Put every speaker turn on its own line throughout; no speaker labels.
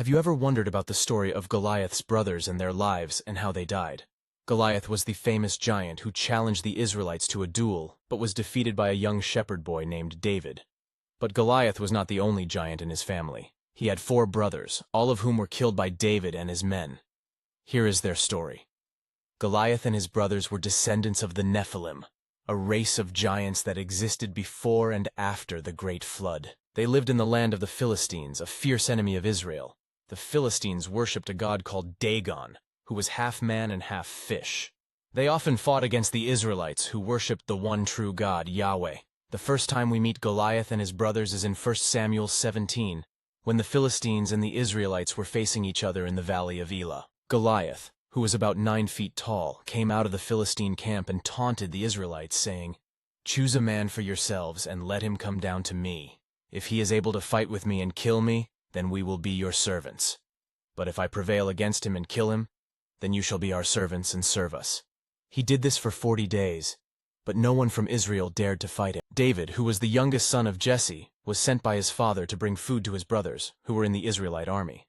Have you ever wondered about the story of Goliath's brothers and their lives and how they died? Goliath was the famous giant who challenged the Israelites to a duel, but was defeated by a young shepherd boy named David. But Goliath was not the only giant in his family. He had 4 brothers, all of whom were killed by David and his men. Here is their story. Goliath and his brothers were descendants of the Nephilim, a race of giants that existed before and after the Great Flood. They lived in the land of the Philistines, a fierce enemy of Israel. The Philistines worshipped a god called Dagon, who was half man and half fish. They often fought against the Israelites, who worshipped the one true God, Yahweh. The first time we meet Goliath and his brothers is in 1 Samuel 17, when the Philistines and the Israelites were facing each other in the Valley of Elah. Goliath, who was about 9 feet tall, came out of the Philistine camp and taunted the Israelites, saying, "Choose a man for yourselves and let him come down to me. If he is able to fight with me and kill me, then we will be your servants. But if I prevail against him and kill him, then you shall be our servants and serve us." He did this for 40 days, but no one from Israel dared to fight him. David, who was the youngest son of Jesse, was sent by his father to bring food to his brothers, who were in the Israelite army.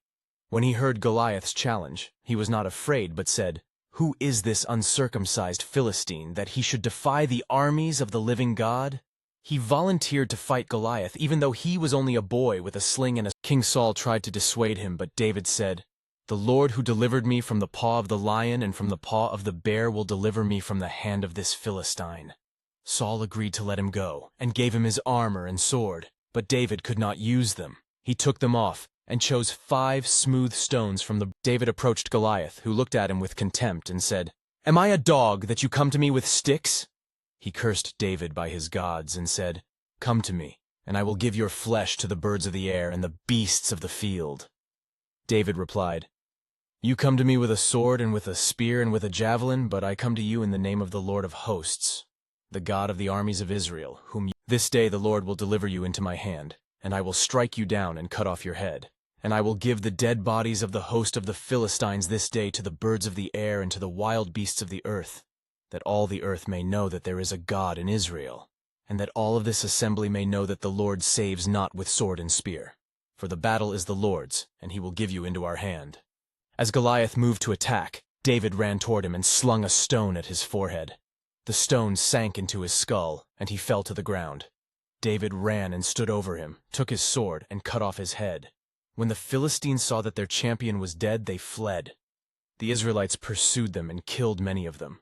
When he heard Goliath's challenge, he was not afraid, but said, "Who is this uncircumcised Philistine, that he should defy the armies of the living God?" He volunteered to fight Goliath, even though he was only a boy with a sling and a... King Saul tried to dissuade him, but David said, "The Lord who delivered me from the paw of the lion and from the paw of the bear will deliver me from the hand of this Philistine." Saul agreed to let him go, and gave him his armor and sword, but David could not use them. He took them off, and chose 5 smooth stones from the... David approached Goliath, who looked at him with contempt and said, "Am I a dog that you come to me with sticks?" He cursed David by his gods and said, "Come to me, and I will give your flesh to the birds of the air and the beasts of the field." David replied, "You come to me with a sword and with a spear and with a javelin, but I come to you in the name of the Lord of hosts, the God of the armies of Israel, whom you... This day the Lord will deliver you into my hand, and I will strike you down and cut off your head. And I will give the dead bodies of the host of the Philistines this day to the birds of the air and to the wild beasts of the earth, that all the earth may know that there is a God in Israel, and that all of this assembly may know that the Lord saves not with sword and spear. For the battle is the Lord's, and he will give you into our hand." As Goliath moved to attack, David ran toward him and slung a stone at his forehead. The stone sank into his skull, and he fell to the ground. David ran and stood over him, took his sword, and cut off his head. When the Philistines saw that their champion was dead, they fled. The Israelites pursued them and killed many of them.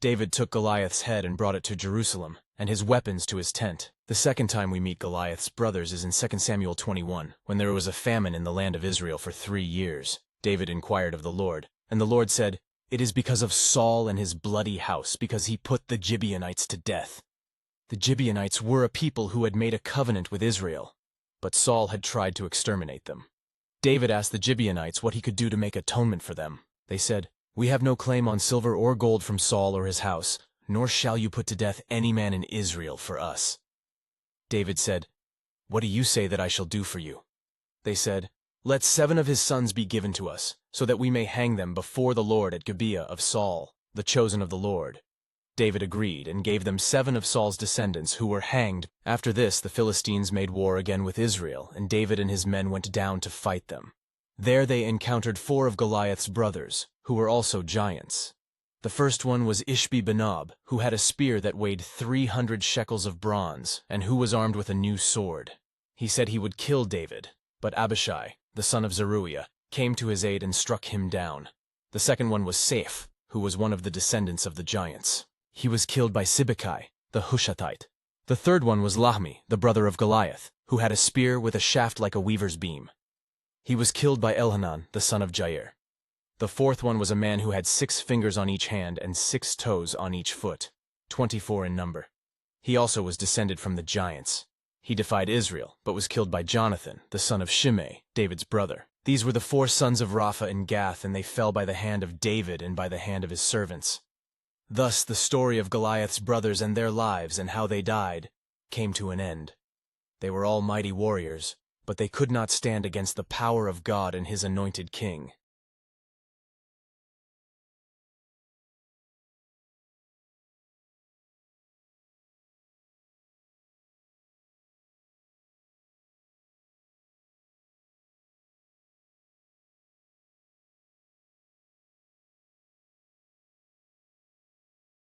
David took Goliath's head and brought it to Jerusalem, and his weapons to his tent. The second time we meet Goliath's brothers is in 2 Samuel 21, when there was a famine in the land of Israel for 3 years. David inquired of the Lord, and the Lord said, "It is because of Saul and his bloody house, because he put the Gibeonites to death." The Gibeonites were a people who had made a covenant with Israel, but Saul had tried to exterminate them. David asked the Gibeonites what he could do to make atonement for them. They said, "We have no claim on silver or gold from Saul or his house, nor shall you put to death any man in Israel for us." David said, "What do you say that I shall do for you?" They said, "Let 7 of his sons be given to us, so that we may hang them before the Lord at Gibeah of Saul, the chosen of the Lord." David agreed and gave them 7 of Saul's descendants who were hanged. After this, the Philistines made war again with Israel, and David and his men went down to fight them. There they encountered 4 of Goliath's brothers, who were also giants. The first one was Ishbi-Benob, who had a spear that weighed 300 shekels of bronze, and who was armed with a new sword. He said he would kill David, but Abishai, the son of Zeruiah, came to his aid and struck him down. The second one was Saph, who was one of the descendants of the giants. He was killed by Sibbecai, the Hushathite. The third one was Lahmi, the brother of Goliath, who had a spear with a shaft like a weaver's beam. He was killed by Elhanan, the son of Jair. The fourth one was a man who had 6 fingers on each hand and 6 toes on each foot, 24 in number. He also was descended from the giants. He defied Israel, but was killed by Jonathan, the son of Shimei, David's brother. These were the 4 sons of Rapha and Gath, and they fell by the hand of David and by the hand of his servants. Thus the story of Goliath's brothers and their lives and how they died came to an end. They were all mighty warriors, but they could not stand against the power of God and his anointed king.